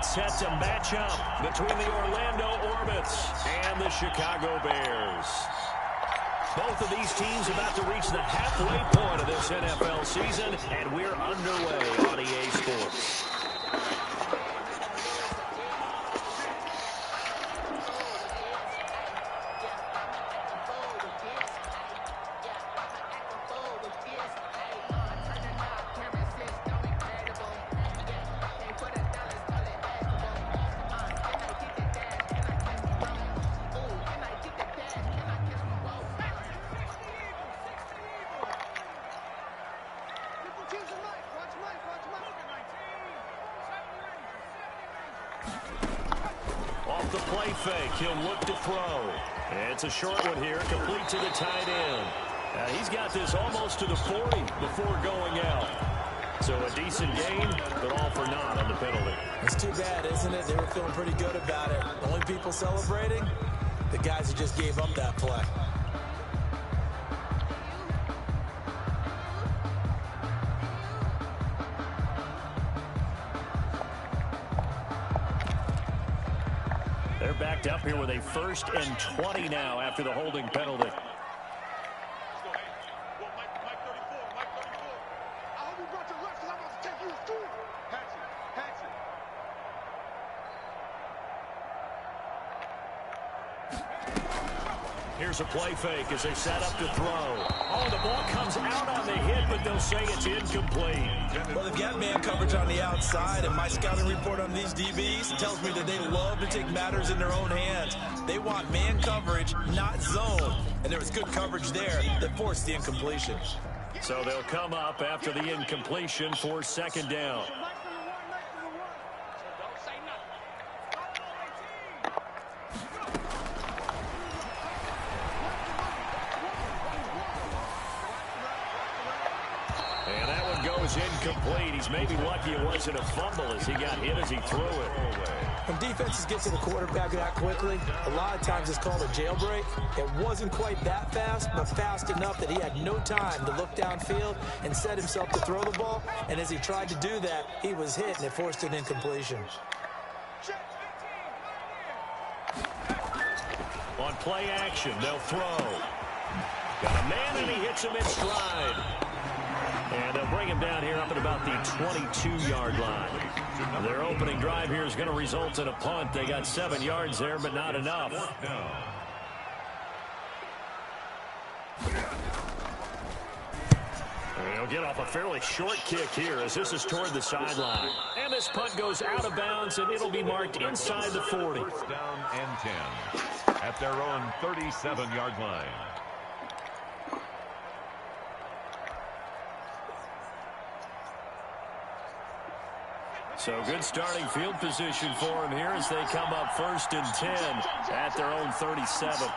Set to match up between the Orlando Orbits and the Chicago Bears. Both of these teams about to reach the halfway point of this NFL season, and we're underway on EA Sports. Off the play fake, he'll look to throw. It's a short one here, complete to the tight end. He's got this almost to the 40 before going out. So a decent gain, but all for naught on the penalty. It's too bad, isn't it? They were feeling pretty good about it. The only people celebrating, the guys who just gave up that play. They're backed up here with a 1st and 20 now after the holding penalty. Here's a play fake as they set up to throw. Oh, the ball comes out on the hit, but they'll say it's incomplete. Well, they've got man coverage on the outside, and my scouting report on these DBs tells me that they love to take matters in their own hands. They want man coverage, not zone. And there was good coverage there that forced the incompletion. So they'll come up after the incompletion for 2nd down. Incomplete. He's maybe lucky it wasn't a fumble as he got hit as he threw it. When defenses get to the quarterback that quickly, a lot of times it's called a jailbreak. It wasn't quite that fast, but fast enough that he had no time to look downfield and set himself to throw the ball. And as he tried to do that, he was hit and it forced an incompletion. On play action, they'll throw. Got a man and he hits him in stride. And they'll bring him down here up at about the 22-yard line. Their opening drive here is going to result in a punt. They got 7 yards there, but not enough. They'll get off a fairly short kick here as this is toward the sideline. And this punt goes out of bounds, and it'll be marked inside the 40. 1st down and 10 at their own 37-yard line. So good starting field position for him here as they come up 1st and 10 at their own 37.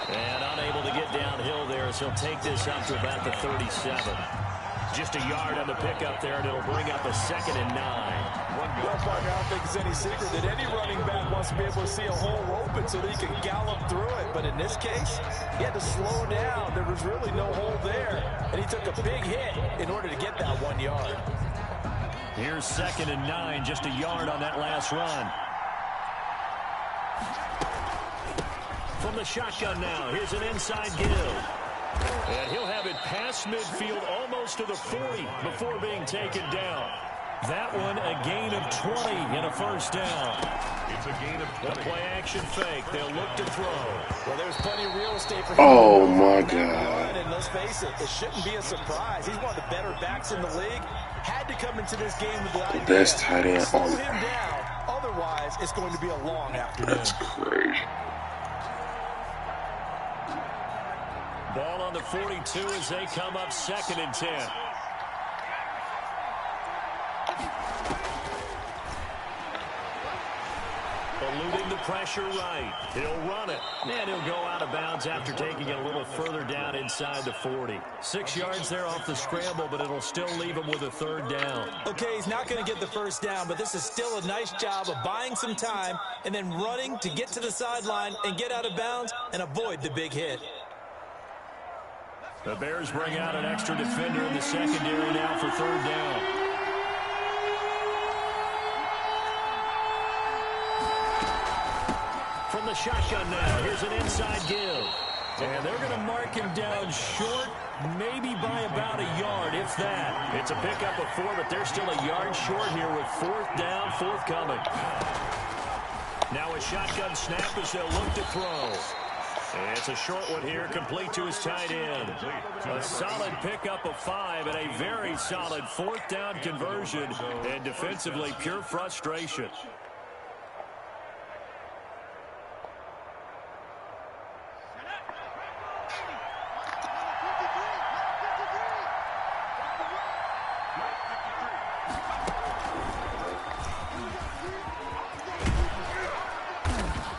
And unable to get downhill there as he'll take this up to about the 37. Just a yard on the pickup there, and it'll bring up a 2nd and 9. Well, partner, I don't think it's any secret that any running back wants to be able to see a hole open so that he can gallop through it. But in this case, he had to slow down. There was really no hole there, and he took a big hit in order to get that 1 yard. Here's 2nd and 9, just a yard on that last run. From the shotgun now, here's an inside give. And he'll have it past midfield almost to the 40 before being taken down. That one a gain of 20 and a 1st down. It's a gain of 20. The play action fake. They'll look to throw. Well, there's plenty of real estate for him. Oh, my God. And let's face it, it shouldn't be a surprise. He's one of the better backs in the league. Had to come into this game with the idea. Best tight end Slow on him down. Otherwise, it's going to be a long afternoon. That's crazy. Ball on the 42 as they come up 2nd and 10. eluding the pressure right. He'll run it, and he'll go out of bounds after taking it a little further down inside the 40. 6 yards there off the scramble, but it'll still leave him with a third down. Okay, he's not going to get the first down, but this is still a nice job of buying some time and then running to get to the sideline and get out of bounds and avoid the big hit. The Bears bring out an extra defender in the secondary now for third down. From the shotgun now, here's an inside give. And they're going to mark him down short, maybe by about a yard, if that. It's a pickup of 4, but they're still a yard short here with fourth down, forthcoming. Now a shotgun snap as they'll look to throw. It's a short one here, complete to his tight end. A solid pickup of 5 and a very solid fourth down conversion, and defensively pure frustration.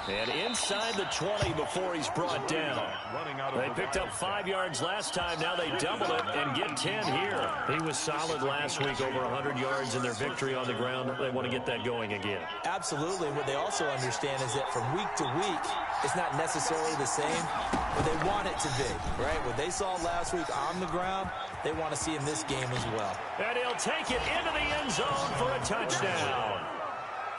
And inside the 20 before he's brought down. They picked up 5 yards last time. Now they double it and get 10 here. He was solid last week, over 100 yards in their victory on the ground. They want to get that going again. Absolutely. What they also understand is that from week to week, it's not necessarily the same, but they want it to be, right? What they saw last week on the ground, they want to see in this game as well. And he'll take it into the end zone for a touchdown.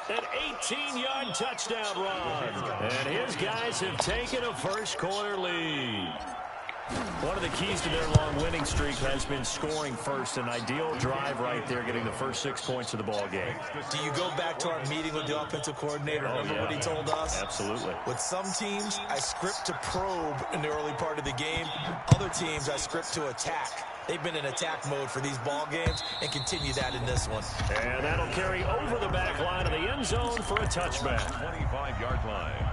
An 18-yard touchdown run. And his guys have taken a first-quarter lead. One of the keys to their long winning streak has been scoring first. An ideal drive right there, getting the first 6 points of the ball game. Do you go back to our meeting with the offensive coordinator? Remember what he told us? Absolutely. With some teams, I script to probe in the early part of the game. Other teams, I script to attack. They've been in attack mode for these ball games and continue that in this one. And that'll carry over the back line of the end zone for a touchback. 25-yard line.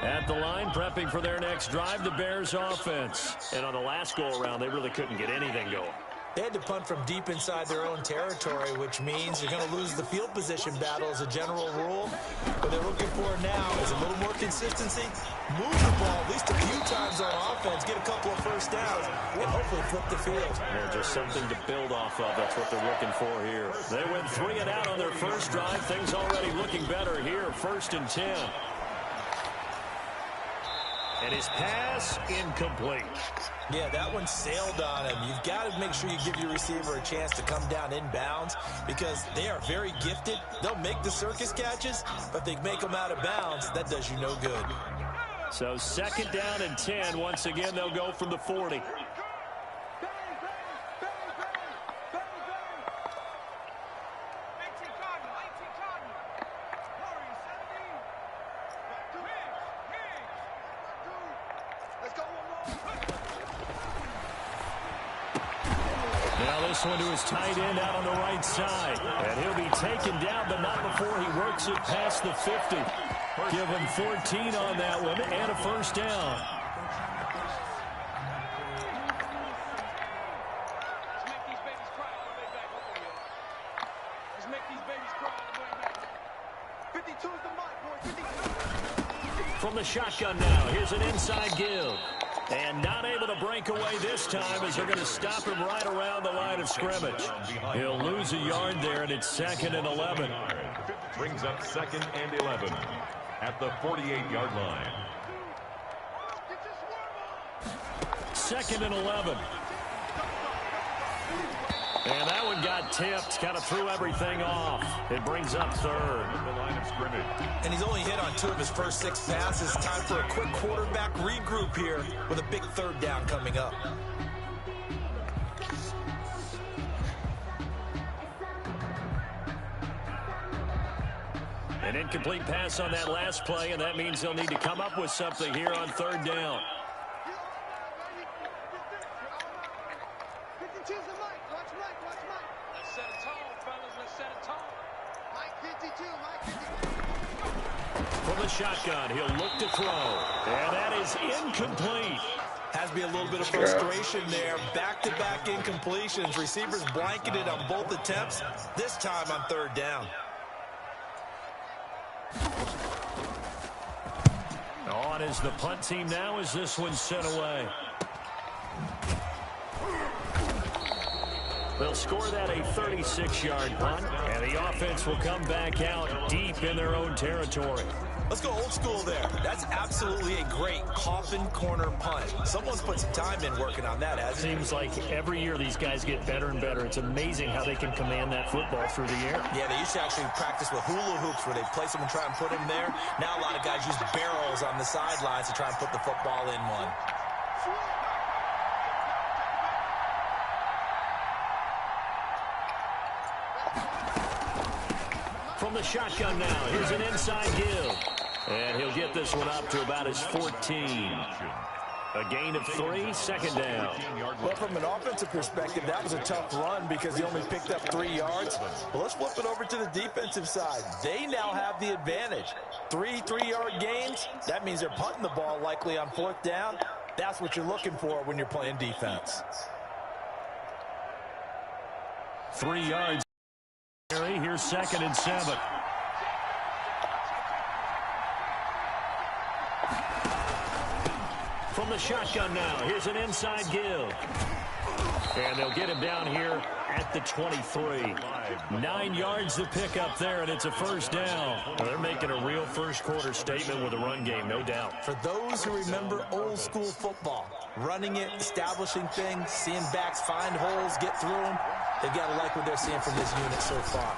At the line, prepping for their next drive, the Bears offense. And on the last go-around, they really couldn't get anything going. They had to punt from deep inside their own territory, which means you're going to lose the field position battle as a general rule. What they're looking for now is a little more consistency, move the ball at least a few times on offense, get a couple of first downs, and hopefully flip the field. Yeah, just something to build off of. That's what they're looking for here. They went 3 and out on their first drive. Things already looking better here. 1st and 10. And his pass incomplete. Yeah, that one sailed on him. You've got to make sure you give your receiver a chance to come down inbounds because they are very gifted. They'll make the circus catches, but if they make them out of bounds, that does you no good. So 2nd down and 10. Once again, they'll go from the 40. This one to his tight end out on the right side. And he'll be taken down, but not before he works it past the 50. Give him 14 on that one and a first down. From the shotgun now, here's an inside give. And not able to break away this time as they're going to stop him right around the line of scrimmage. He'll lose a yard there, and it's 2nd and 11. Brings up 2nd and 11 at the 48-yard line. 2nd and 11. And that one got tipped, kind of threw everything off. It brings up 3rd. The line of scrimmage. And he's only hit on 2 of his first 6 passes. Time for a quick quarterback regroup here with a big 3rd down coming up. An incomplete pass on that last play, and that means they'll need to come up with something here on third down. From the shotgun, he'll look to throw. And that is incomplete. Has to be a little bit of frustration there. Back-to-back incompletions. Receivers blanketed on both attempts, this time on third down. On is the punt team now as this one's sent away. They'll score that a 36-yard punt, and the offense will come back out deep in their own territory. Let's go old school there. That's absolutely a great coffin corner punt. Someone's put some time in working on that, hasn't it? Seems like every year these guys get better and better. It's amazing how they can command that football through the air. Yeah, they used to actually practice with hula hoops where they place them and try and put them there. Now a lot of guys use barrels on the sidelines to try and put the football in one. From the shotgun now, here's an inside give. And he'll get this one up to about his 14. A gain of 3, second down. Well, from an offensive perspective, that was a tough run because he only picked up 3 yards. But let's flip it over to the defensive side. They now have the advantage. 3 3-yard gains, that means they're punting the ball likely on 4th down. That's what you're looking for when you're playing defense. 3 yards. Here's 2nd and 7. From the shotgun now, here's an inside give. And they'll get him down here at the 23. 9 yards to pick up there, and it's a first down. Well, they're making a real first-quarter statement with a run game, no doubt. For those who remember old-school football, running it, establishing things, seeing backs find holes, get through them, they've got to like what they're seeing from this unit so far.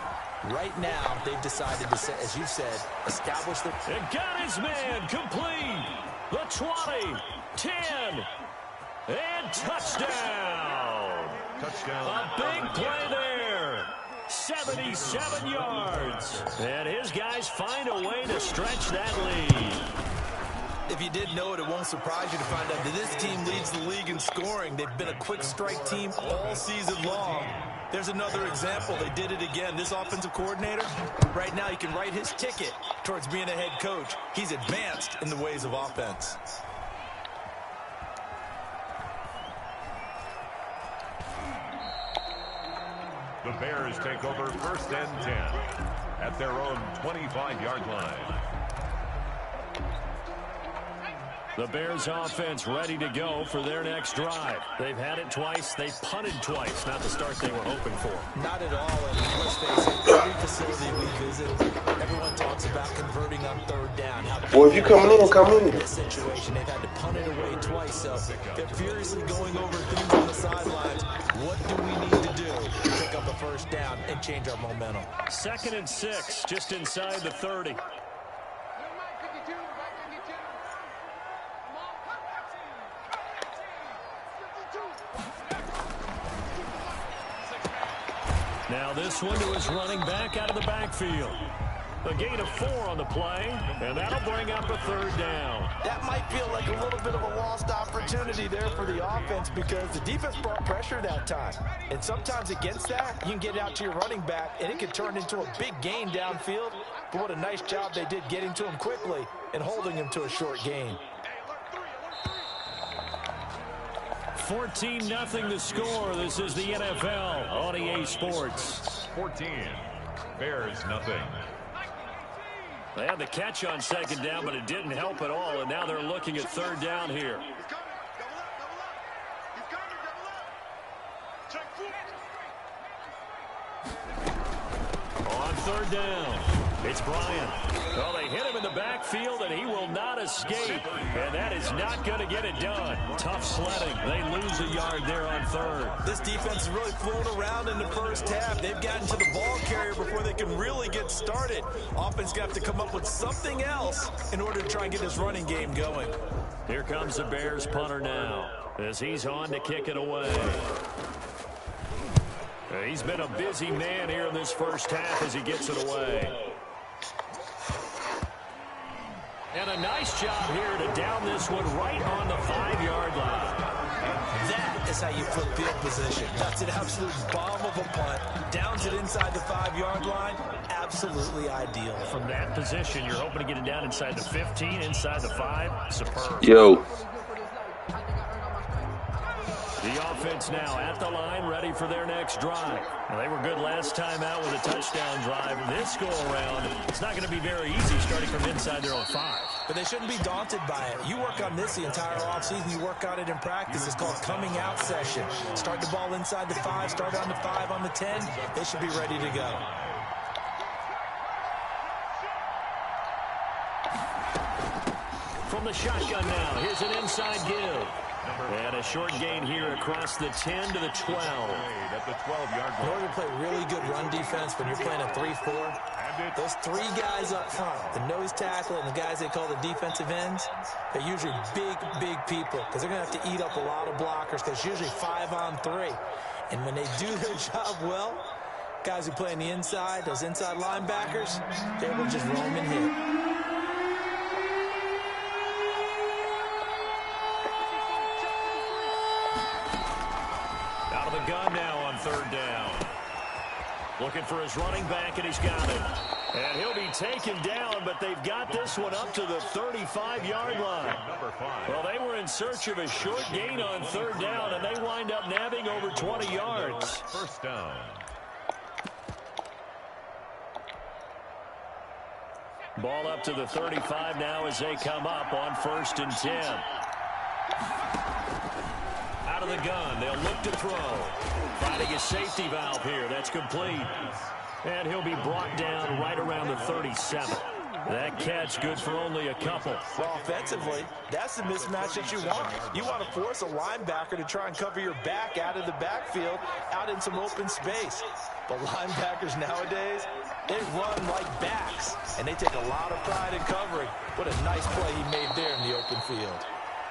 Right now, they've decided to, as you said, establish the... And got his man complete. The 20, 10, and touchdown. Touchdown. A big play there. 77 yards. And his guys find a way to stretch that lead. If you didn't know it, it won't surprise you to find out that this team leads the league in scoring. They've been a quick strike team all season long. There's another example. They did it again. This offensive coordinator, right now he can write his ticket towards being a head coach. He's advanced in the ways of offense. The Bears take over 1st and 10 at their own 25-yard line. The Bears offense ready to go for their next drive. They've had it twice. They've punted twice. Not the start they were hoping for. Not at all. And let's face it, every facility we visit, everyone talks about converting on 3rd down. Boy, if you coming in, come in. In this situation, they've had to punt it away twice. So they're furiously going over things on the sidelines. What do we need to do to pick up a first down and change our momentum? 2nd and 6, just inside the 30. Now this one to his running back out of the backfield. A gain of 4 on the play, and that'll bring up a 3rd down. That might feel like a little bit of a lost opportunity there for the offense because the defense brought pressure that time. And sometimes against that, you can get out to your running back, and it can turn into a big gain downfield. But what a nice job they did getting to him quickly and holding him to a short gain. 14-0 the score. This is the NFL on EA Sports. 14. Bears nothing. They had the catch on 2nd down, but it didn't help at all, and now they're looking at 3rd down here. On 3rd down, it's Bryant. Well, they hit him in the backfield, and he will not escape. And that is not going to get it done. Tough sledding. They lose a yard there on 3rd. This defense is really flown around in the first half. They've gotten to the ball carrier before they can really get started. Offense got to come up with something else in order to try and get this running game going. Here comes the Bears punter now as he's on to kick it away. He's been a busy man here in this first half as he gets it away. And a nice job here to down this one right on the 5-yard line. That is how you flip field position. That's an absolute bomb of a punt. Downs it inside the 5-yard line. Absolutely ideal. From that position, you're hoping to get it down inside the 15, inside the 5. Superb. Yo. The offense now at the line, ready for their next drive. Well, they were good last time out with a touchdown drive. This go-around, it's not going to be very easy starting from inside their own 5. But they shouldn't be daunted by it. You work on this the entire offseason. You work on it in practice. It's called coming out session. Start the ball inside the 5, start on the 5, on the 10. They should be ready to go. From the shotgun now, here's an inside give. And a short gain here across the 10 to the 12. At the 12-yard In line. order to play really good run defense when you're playing a 3-4, those 3 guys up front, the nose tackle and the guys they call the defensive ends, they're usually big, big people because they're going to have to eat up a lot of blockers because it's usually 5 on 3. And when they do their job well, guys who play on the inside, those inside linebackers, they're able to just roam and hit. Gun now on 3rd down. Looking for his running back, and he's got it. And he'll be taken down, but they've got this one up to the 35-yard line. Well, they were in search of a short gain on 3rd down, and they wind up nabbing over 20 yards. 1st down. Ball up to the 35 now as they come up on 1st and 10. Out of the gun, they'll look to throw. Finding a safety valve here. That's complete. And he'll be brought down right around the 37. That catch good for only a couple. Well, offensively, that's the mismatch that you want. You want to force a linebacker to try and cover your back out of the backfield, out in some open space. But linebackers nowadays, they run like backs, and they take a lot of pride in covering. What a nice play he made there in the open field.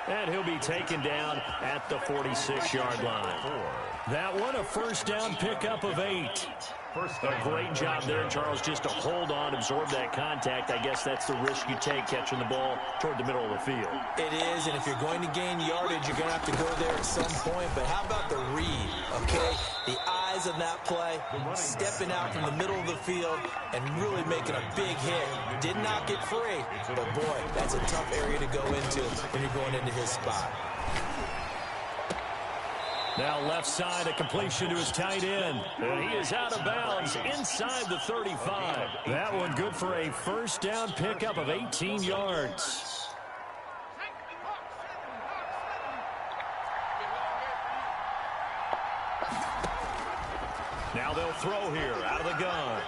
And he'll be taken down at the 46-yard line. That one, a 1st down pickup of 8. A great job there, Charles, just to hold on, absorb that contact. I guess that's the risk you take catching the ball toward the middle of the field. It is, and if you're going to gain yardage, you're going to have to go there at some point. But how about the read, okay? The eyes of that play, stepping out from the middle of the field and really making a big hit. Did not get free, but boy, that's a tough area to go into when you're going into his spot. Now left side, a completion to his tight end. And he is out of bounds inside the 35. That one good for a 1st down pickup of 18 yards. Now they'll throw here out of the gun.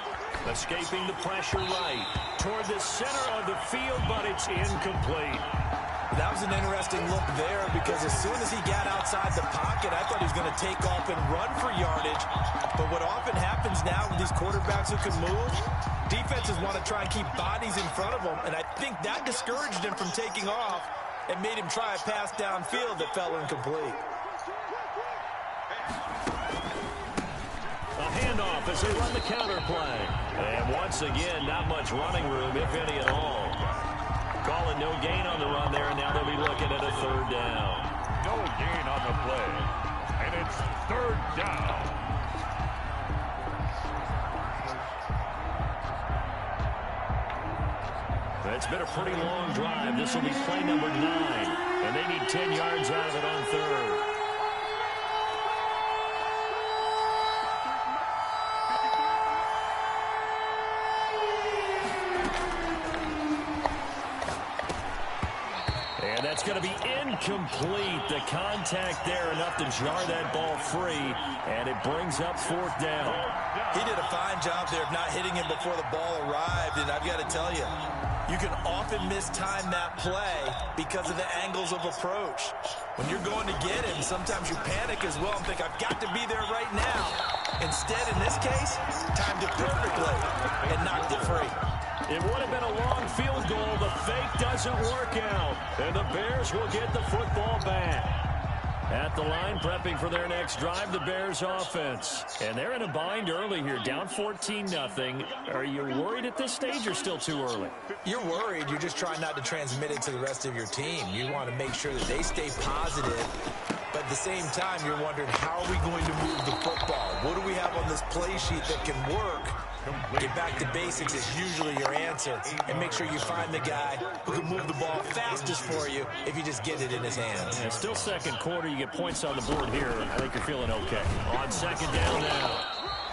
Escaping the pressure right toward the center of the field, but it's incomplete. That was an interesting look there because as soon as he got outside the pocket, I thought he was going to take off and run for yardage. But what often happens now with these quarterbacks who can move, defenses want to try and keep bodies in front of them, and I think that discouraged him from taking off and made him try a pass downfield that fell incomplete. A handoff as they run the counter play. And once again, not much running room, if any at all. Calling no gain on the run there, and now they'll be looking at a 3rd down. No gain on the play. And it's 3rd down. It's been a pretty long drive. This will be play number 9. And they need 10 yards out of it on 3rd. That's going to be incomplete. The contact there enough to jar that ball free, and it brings up 4th down. He did a fine job there of not hitting him before the ball arrived, and I've got to tell you, you can often mistime that play because of the angles of approach. When you're going to get him, sometimes you panic as well and think, I've got to be there right now. Instead, in this case, timed it perfectly and knocked it free. It would have been a long field goal. The fake doesn't work out. And the Bears will get the football back. At the line, prepping for their next drive, the Bears offense. And they're in a bind early here, down 14-0. Are you worried at this stage or still too early? You're worried. You're just trying not to transmit it to the rest of your team. You want to make sure that they stay positive. But at the same time, you're wondering, how are we going to move the football? What do we have on this play sheet that can work? Get back to basics is usually your answer. And make sure you find the guy who can move the ball fastest for you if you just get it in his hands. Yeah, still second quarter. You get points on the board here. I think you're feeling okay. On second down now,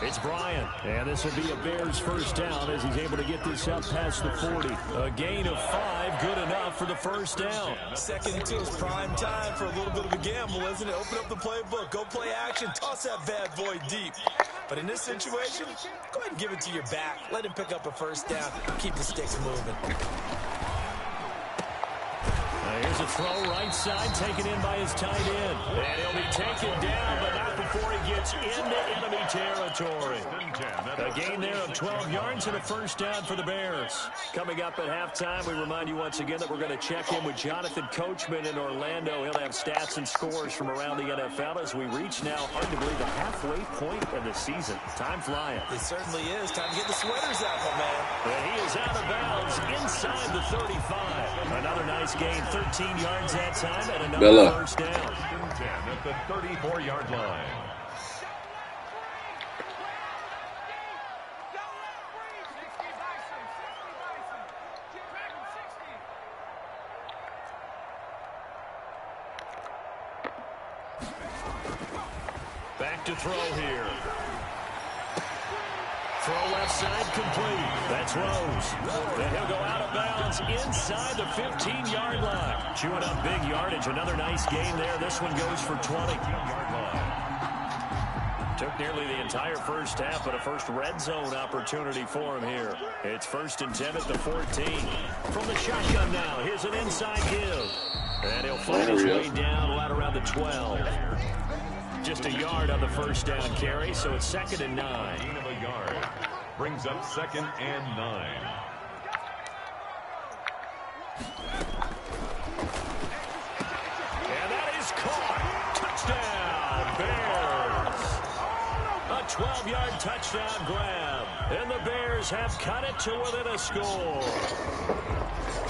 it's Bryant. And this will be a Bears first down as he's able to get this up past the 40. A gain of 5, good enough for the first down. Second and 2 is prime time for a little bit of a gamble, isn't it? Open up the playbook. Go play action. Toss that bad boy deep. But in this situation, go ahead and give it to your back. Let him pick up a first down. Keep the sticks moving. Here's a throw right side, taken in by his tight end. And he'll be taken down, but not before he gets into enemy territory. A gain there of 12 yards and a first down for the Bears. Coming up at halftime, we remind you once again that we're going to check in with Jonathan Coachman in Orlando. He'll have stats and scores from around the NFL as we reach now, hard to believe, the halfway point of the season. Time flying. It certainly is. Time to get the sweaters out, my man. And he is out of bounds inside the 35. Another nice gain, 13 yards that time, and another first down. 10 at the 34-yard line. Back to throw here. Throw left side complete. That's Rose. And he'll go out of bounds inside the 15-yard line. Chewing up big yardage. Another nice gain there. This one goes for 20. Took nearly the entire first half, but a first red zone opportunity for him here. It's 1st and 10 at the 14. From the shotgun now, here's an inside give. And he'll find his way down right around the 12. Just a yard on the first down carry, so it's 2nd and 9. Gain of a yard brings up 2nd and 9. And that is caught. Touchdown, Bears. A 12-yard touchdown grab. And the Bears have cut it to within a score.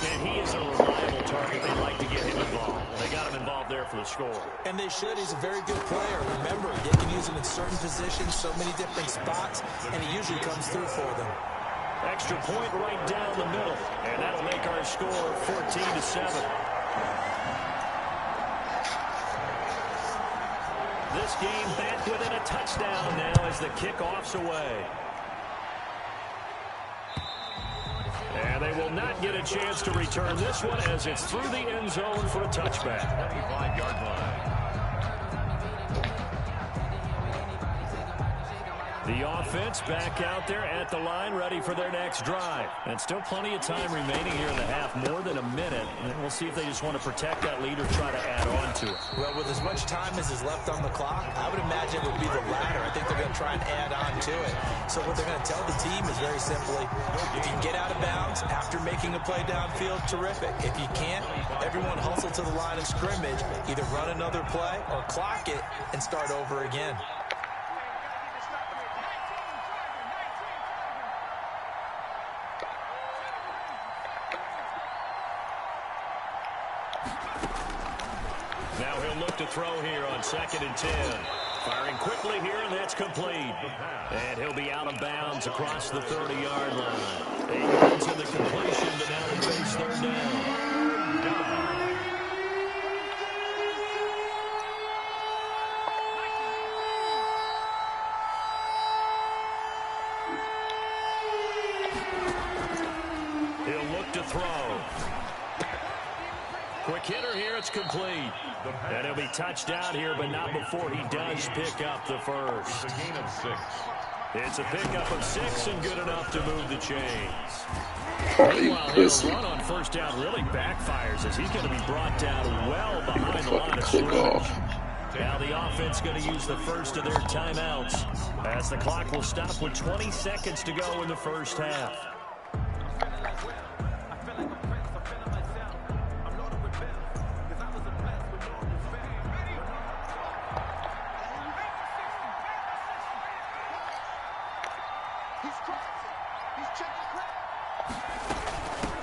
And he is a reliable target. They'd like to get him involved. They got him involved there for the score. And they should. He's a very good player. Remember, they can use him in certain positions, so many different spots, and he usually comes through for them. Extra point right down the middle. And that'll make our score 14-7. This game back within a touchdown now as the kickoff's away. And they will not get a chance to return this one as it's through the end zone for a touchback. 25-yard line. The offense back out there at the line, ready for their next drive. And still plenty of time remaining here in the half, more than a minute. And we'll see if they just want to protect that lead or try to add on to it. Well, with as much time as is left on the clock, I would imagine it would be the latter. I think they're going to try and add on to it. So what they're going to tell the team is very simply, if you can get out of bounds after making a play downfield, terrific. If you can't, everyone hustle to the line of scrimmage, either run another play or clock it and start over again. Now he'll look to throw here on 2nd and 10. Firing quickly here, and that's complete. And he'll be out of bounds across the 30-yard line. 8 yards in the completion, but now they face 3rd down. He'll look to throw. Quick hitter here, it's complete. And he'll be touched out here, but not before he does pick up the first. It's a gain of 6. It's a pickup of 6 and good enough to move the chains. Oh, you Meanwhile, pussy. his run on first down really backfires as he's going to be brought down well behind the line of Click scrimmage. off. Now the offense going to use the first of their timeouts as the clock will stop with 20 seconds to go in the first half.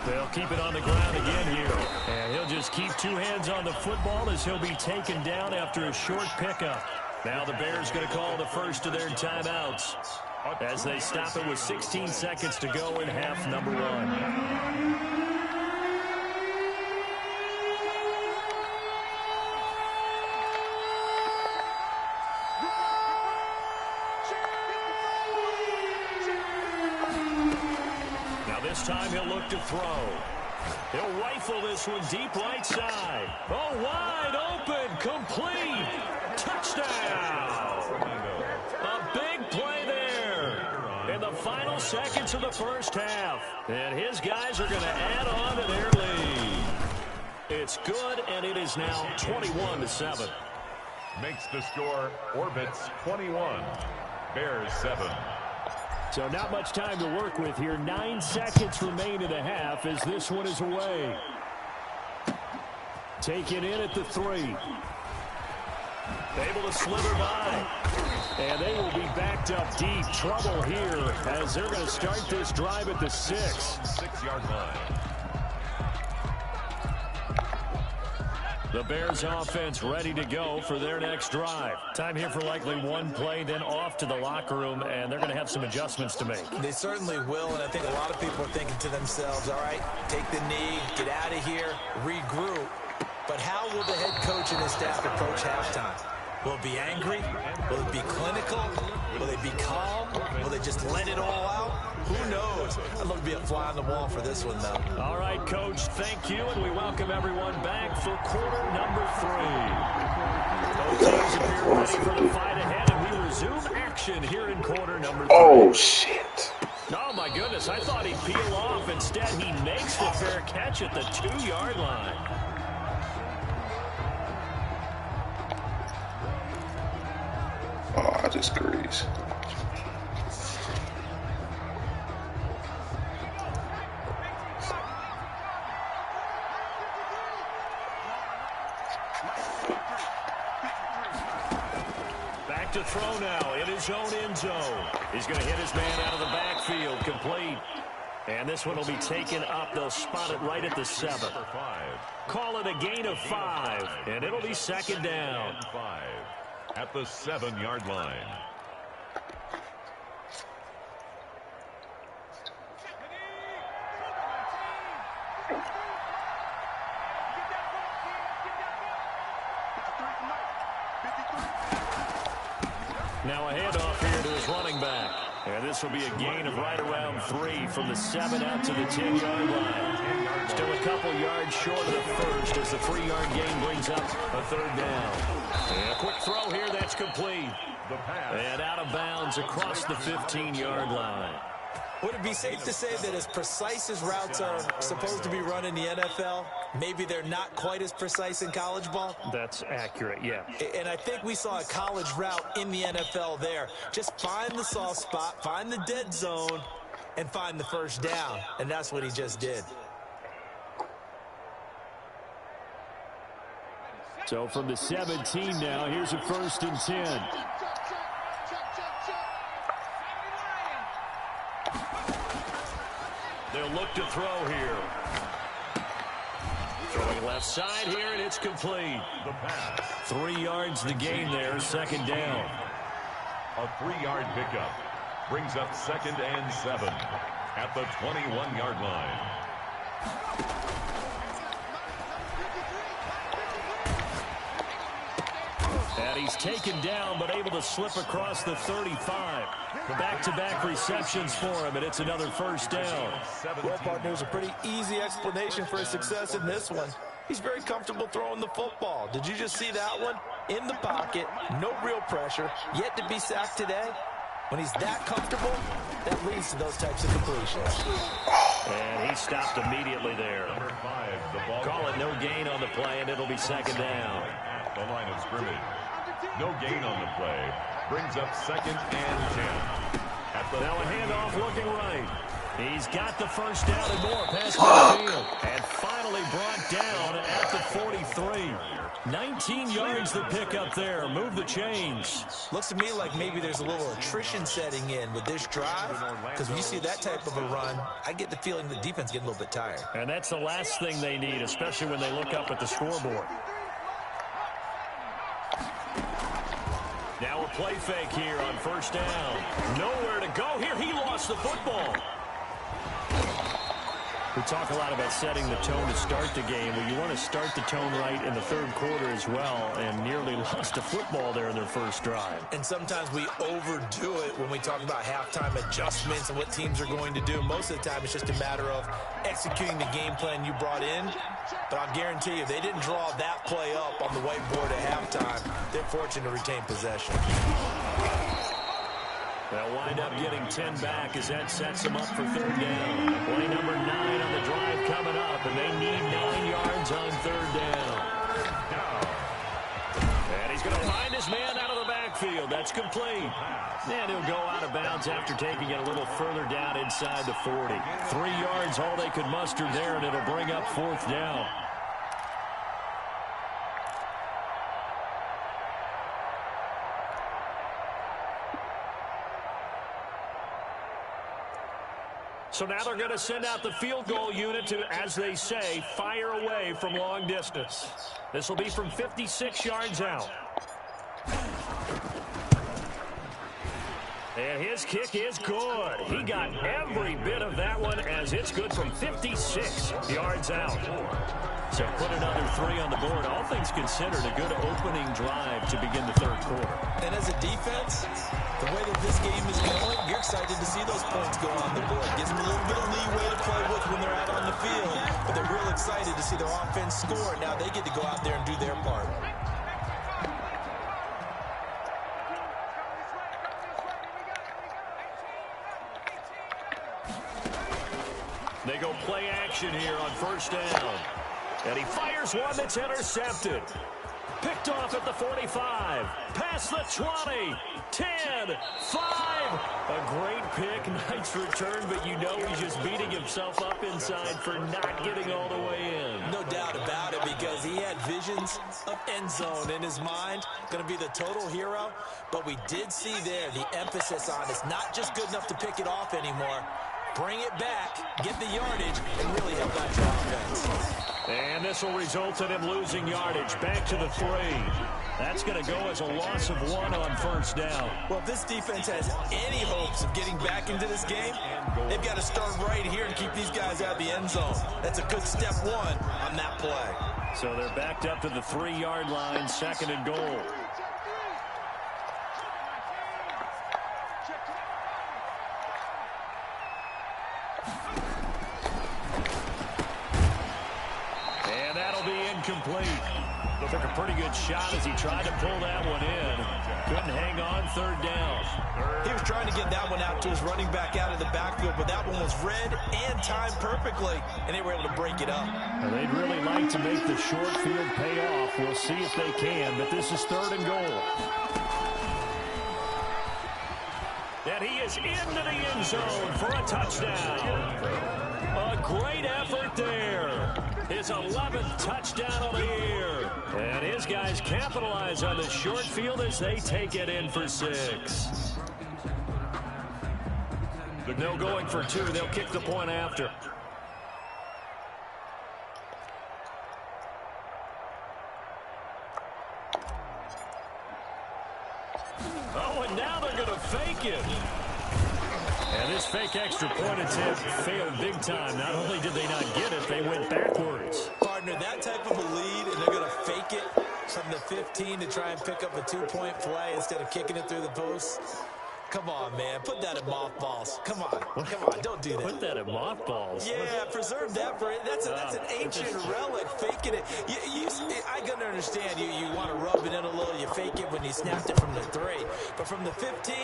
They'll keep it on the ground again here. And he'll just keep two hands on the football as he'll be taken down after a short pickup. Now the Bears going to call the first of their timeouts as they stop it with 16 seconds to go in half number one. This time he'll look to throw. He'll rifle this one deep right side. Oh, wide open, complete. Touchdown. A big play there in the final seconds of the first half. And his guys are going to add on to their lead. It's good, and it is now 21-7. Makes the score Orbits 21, Bears 7. So not much time to work with here. 9 seconds remain in the half as this one is away. Taken in at the 3. Able to slither by. And they will be backed up deep. Trouble here as they're going to start this drive at the 6. 6-yard line. The Bears offense ready to go for their next drive. Time here for likely one play, then off to the locker room, and they're going to have some adjustments to make. They certainly will, and I think a lot of people are thinking to themselves, all right, take the knee, get out of here, regroup. But how will the head coach and his staff approach halftime? Will it be angry? Will it be clinical? Will they be calm? Will they just let it all out? Who knows? I'd love to be a fly on the wall for this one, though. All right, Coach, thank you, and we welcome everyone back for quarter number 3. Both teams appear ready for the fight ahead, and we resume action here in quarter number 3. Oh, shit. Oh, my goodness, I thought he'd peel off. Instead, he makes the fair catch at the 2-yard line. Oh, I just grease. Back to throw now in his own end zone. He's going to hit his man out of the backfield, complete. And this one will be taken up. They'll spot it right at the 7. Call it a gain of 5, and it'll be second down. 5 at the 7-yard line. Now a handoff here to his running back. And this will be a gain of right around 3 from the 7 out to the 10-yard line. Still a couple yards short of the first as the 3-yard gain brings up a third down. And a quick throw here, that's complete. And out of bounds across the 15-yard line. Would it be safe to say that as precise as routes are supposed to be run in the NFL, maybe they're not quite as precise in college ball? That's accurate, yeah. And I think we saw a college route in the NFL there. Just find the soft spot, find the dead zone, and find the first down. And that's what he just did. So from the 17 now, here's a 1st and 10. They'll look to throw here. Throwing left side here, and it's complete. The pass. 3 yards the gain there, second down. A 3-yard pickup brings up 2nd and 7 at the 21-yard line. And he's taken down, but able to slip across the 35. Back-to-back receptions for him, and it's another first down. Well, partner, there's a pretty easy explanation for his success in this one. He's very comfortable throwing the football. Did you just see that one? In the pocket, no real pressure, yet to be sacked today. When he's that comfortable, that leads to those types of completions. And he stopped immediately there. Number 5, the ball. Call it no gain on the play, and it'll be second down. At the line of scrimmage. No gain on the play. Brings up 2nd and 10. Now a handoff looking right. He's got the first down and more past midfield. And finally brought down at the 43. 19 yards to pick up there. Move the chains. Looks to me like maybe there's a little attrition setting in with this drive, because when you see that type of a run, I get the feeling the defense getting a little bit tired. And that's the last thing they need, especially when they look up at the scoreboard. Now a play fake here on first down. Nowhere to go here. He lost the football. We talk a lot about setting the tone to start the game. Well, you want to start the tone right in the third quarter as well, and nearly lost a football there in their first drive. And sometimes we overdo it when we talk about halftime adjustments and what teams are going to do. Most of the time, it's just a matter of executing the game plan you brought in. But I'll guarantee you, they didn't draw that play up on the whiteboard at halftime. They're fortunate to retain possession. They'll wind up getting 10 back as that sets them up for third down. Play number 9 on the drive coming up, and they need 9 yards on third down. And he's going to find his man out of the backfield. That's complete. And he'll go out of bounds after taking it a little further down inside the 40. 3 yards, all they could muster there, and it'll bring up fourth down. So now they're going to send out the field goal unit to, as they say, fire away from long distance. This will be from 56 yards out. And his kick is good. He got every bit of that one as it's good from 56 yards out. So put another 3 on the board. All things considered, a good opening drive to begin the third quarter. And as a defense, the way that this game is going, you're excited to see those points go on the board. Gives them a little bit of leeway to play with when they're out on the field. But they're real excited to see their offense score. Now they get to go out there and do their part. They go play action here on first down. And he fires one that's intercepted. Picked off at the 45. Past the 20. 10. 5. A great pick. Nice return, but you know he's just beating himself up inside for not getting all the way in. No doubt about it, because he had visions of end zone in his mind. Going to be the total hero. But we did see there the emphasis on it's not just good enough to pick it off anymore. Bring it back, get the yardage, and really help out your offense. And this will result in him losing yardage. Back to the 3. That's going to go as a loss of 1 on first down. Well, if this defense has any hopes of getting back into this game, they've got to start right here and keep these guys out of the end zone. That's a good step 1 on that play. So they're backed up to the 3-yard line, 2nd and goal. Complete. Took a pretty good shot as he tried to pull that one in. Couldn't hang on third down. He was trying to get that one out to his running back out of the backfield, but that one was read and timed perfectly, and they were able to break it up. Well, they'd really like to make the short field pay off. We'll see if they can, but this is 3rd and goal. And he is into the end zone for a touchdown. A great effort there. His 11th touchdown of the year. And his guys capitalize on the short field as they take it in for 6. No going for 2. They'll kick the point after. Oh, and now they're going to fake it. And this fake extra point attempt failed big time. Not only did they not get it, they went backwards. Partner, that type of a lead, and they're going to fake it from the 15 to try and pick up a 2-point play instead of kicking it through the post. Come on, man. Put that in mothballs. Come on. Come on. Don't do that. Put that in mothballs. Yeah, preserve that for it. That's an ancient relic, faking it. I can understand you want to rub it in a little. You fake it when you snapped it from the 3. But from the 15,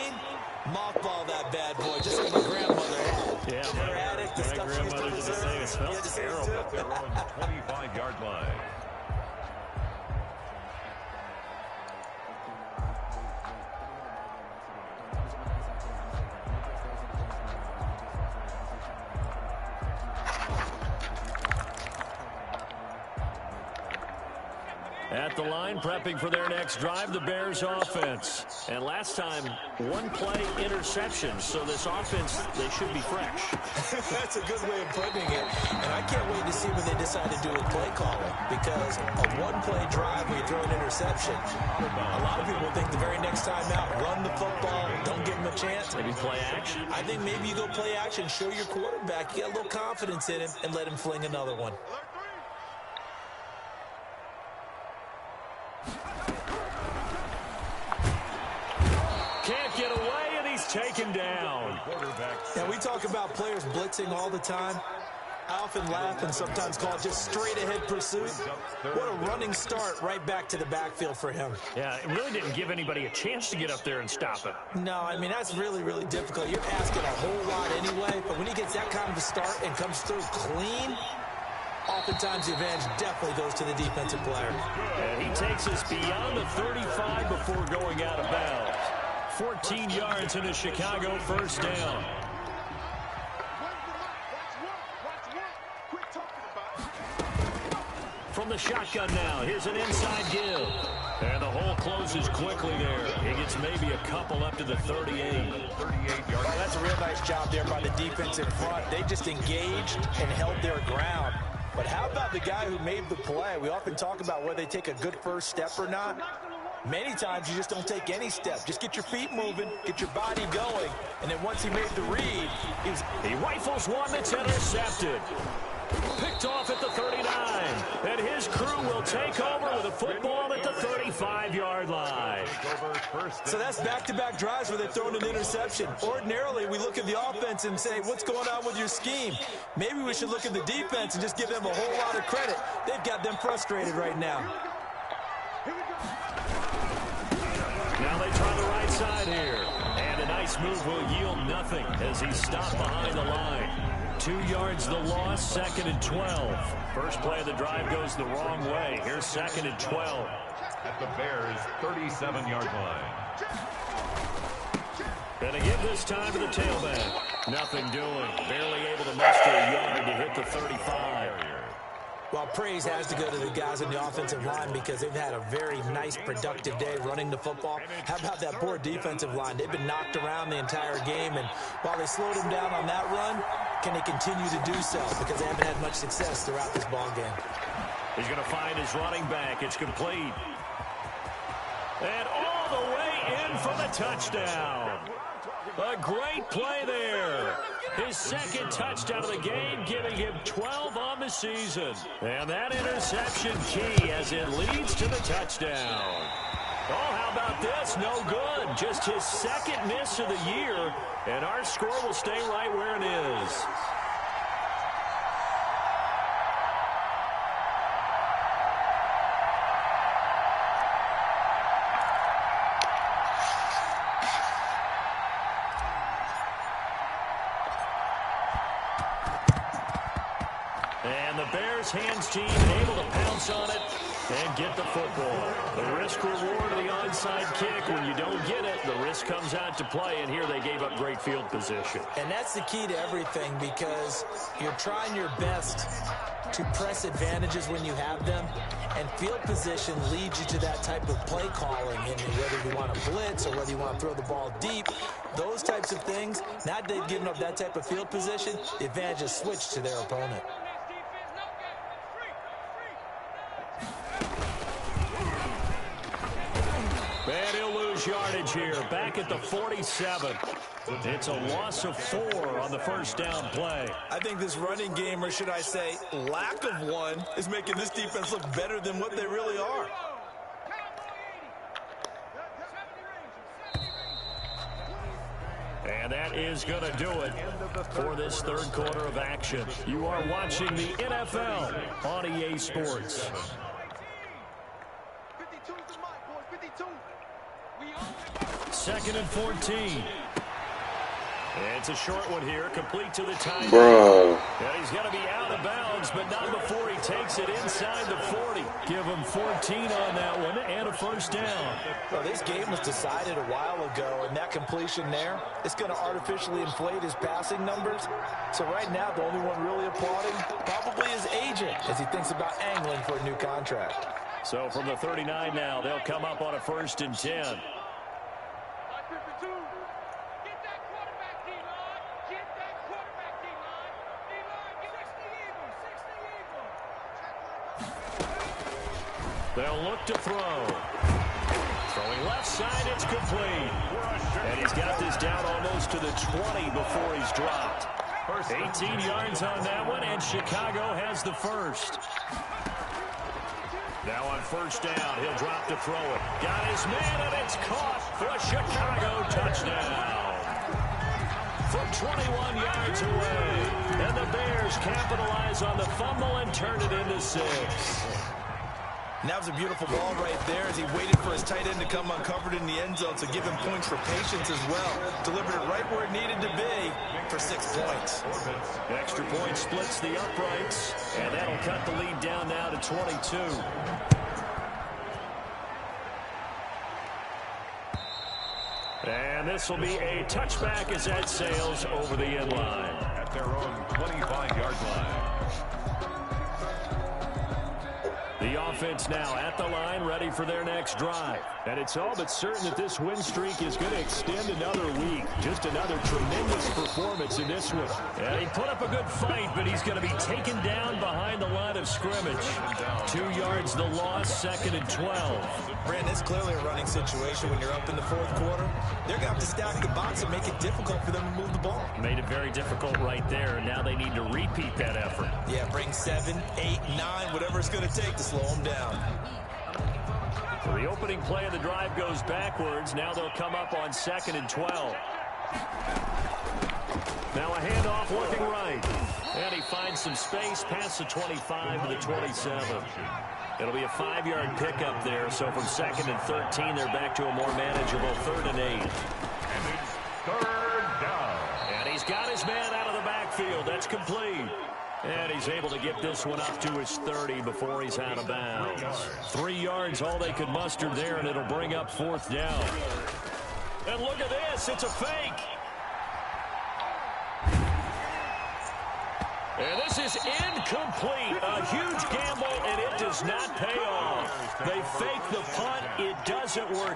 mothball that bad boy. Just like my grandmother had. Yeah, her attic, the stuff she used to preserve. It smells terrible. They're on the 25-yard line. At the line, prepping for their next drive, the Bears offense. And last time, one play interception. So this offense, they should be fresh. That's a good way of putting it. And I can't wait to see what they decide to do with play calling. Because a one-play drive where you throw an interception, a lot of people think the very next time out, run the football, don't give them a chance. Maybe play action. I think maybe you go play action, show your quarterback, you get a little confidence in him, and let him fling another one. Can't get away, and he's taken down. Now, we talk about players blitzing all the time. I often laugh and sometimes call it just straight-ahead pursuit. What a running start right back to the backfield for him. Yeah, it really didn't give anybody a chance to get up there and stop him. No, I mean, that's really, really difficult. You're asking a whole lot anyway, but when he gets that kind of a start and comes through clean, oftentimes the advantage definitely goes to the defensive player. And he takes us beyond the 35 before going out of bounds. 14 yards in a Chicago first down. From the shotgun now, here's an inside give. And the hole closes quickly there. He gets maybe a couple up to the 38. 38 yards. Oh, that's a real nice job there by the defense in front. They just engaged and held their ground. But how about the guy who made the play? We often talk about whether they take a good first step or not. Many times you just don't take any step. Just get your feet moving, get your body going, and then once he made the read, he rifles one that's intercepted. Picked off at the 39, and his crew will take over with a football at the 35-yard line. So that's back-to-back drives where they've thrown an interception. Ordinarily, we look at the offense and say, what's going on with your scheme? Maybe we should look at the defense and just give them a whole lot of credit. They've got them frustrated right now. Now they try the right side here. And a nice move will yield nothing as he's stopped behind the line. 2 yards the loss, 2nd and 12. First play of the drive goes the wrong way. Here's 2nd and 12. At the Bears' 37-yard line. Gonna give this time to the tailback. Nothing doing. Barely able to muster a yard to hit the 35. Well, praise has to go to the guys on the offensive line because they've had a very nice, productive day running the football. How about that poor defensive line? They've been knocked around the entire game, and while they slowed them down on that run, can they continue to do so? Because they haven't had much success throughout this ball game. He's going to find his running back. It's complete. And all the way in for the touchdown. A great play there. His second touchdown of the game, giving him 12 on the season. And that interception key as it leads to the touchdown. Oh, how about this? No good. Just his second miss of the year. And our score will stay right where it is. And the Bears hands team able to pounce on it and get the football. The risk reward of the onside kick. When you don't get it, the risk comes out to play, and here they gave up great field position. And that's the key to everything because you're trying your best to press advantages when you have them, and field position leads you to that type of play calling. And whether you want to blitz or whether you want to throw the ball deep, those types of things, now that they've given up that type of field position, the advantage is switched to their opponent. And he'll lose yardage here, back at the 47. It's a loss of 4 on the first down play. I think this running game, or should I say lack of one, is making this defense look better than what they really are. And that is going to do it for this third quarter of action. You are watching the NFL on EA Sports. Second and 14. It's a short one here, complete to the tight end. Bro. And he's going to be out of bounds, but not before he takes it inside the 40. Give him 14 on that one and a first down. Well, this game was decided a while ago, and that completion there is going to artificially inflate his passing numbers. So right now, the only one really applauding probably his agent as he thinks about angling for a new contract. So from the 39 now, they'll come up on a 1st and 10. They'll look to throw. Throwing left side, it's complete. And he's got this down almost to the 20 before he's dropped. 18 yards on that one, and Chicago has the first. Now on 1st down, he'll drop to throw it. Got his man, and it's caught for a Chicago touchdown. From 21 yards away. And the Bears capitalize on the fumble and turn it into 6. And that was a beautiful ball right there as he waited for his tight end to come uncovered in the end zone, so give him points for patience as well. Delivered it right where it needed to be for 6 points. Extra point splits the uprights, and that'll cut the lead down now to 22. And this will be a touchback as that sails over the end line. At their own 25-yard line. The offense now at the line, ready for their next drive. And it's all but certain that this win streak is going to extend another week. Just another tremendous performance in this one. And he put up a good fight, but he's going to be taken down behind the line of scrimmage. 2 yards the loss, 2nd and 12. Brandon, it's clearly a running situation when you're up in the 4th quarter. They're going to have to stack the box and make it difficult for them to move the ball. Made it very difficult right there, and now they need to repeat that effort. Yeah, bring 7, 8, 9, whatever it's going to take to slow them down. So the opening play of the drive goes backwards. Now they'll come up on 2nd and 12. Now a handoff looking right. And he finds some space past the 25 to the 27. It'll be a 5-yard pickup there. So from 2nd and 13, they're back to a more manageable 3rd and 8. And it's 3rd down. And he's got his man out of the backfield. That's complete. And he's able to get this one up to his 30 before he's out of bounds. 3 yards, all they could muster there, and it'll bring up 4th down. And look at this. It's a fake. And this is incomplete. A huge gamble, and it does not pay off. They fake the punt. It doesn't work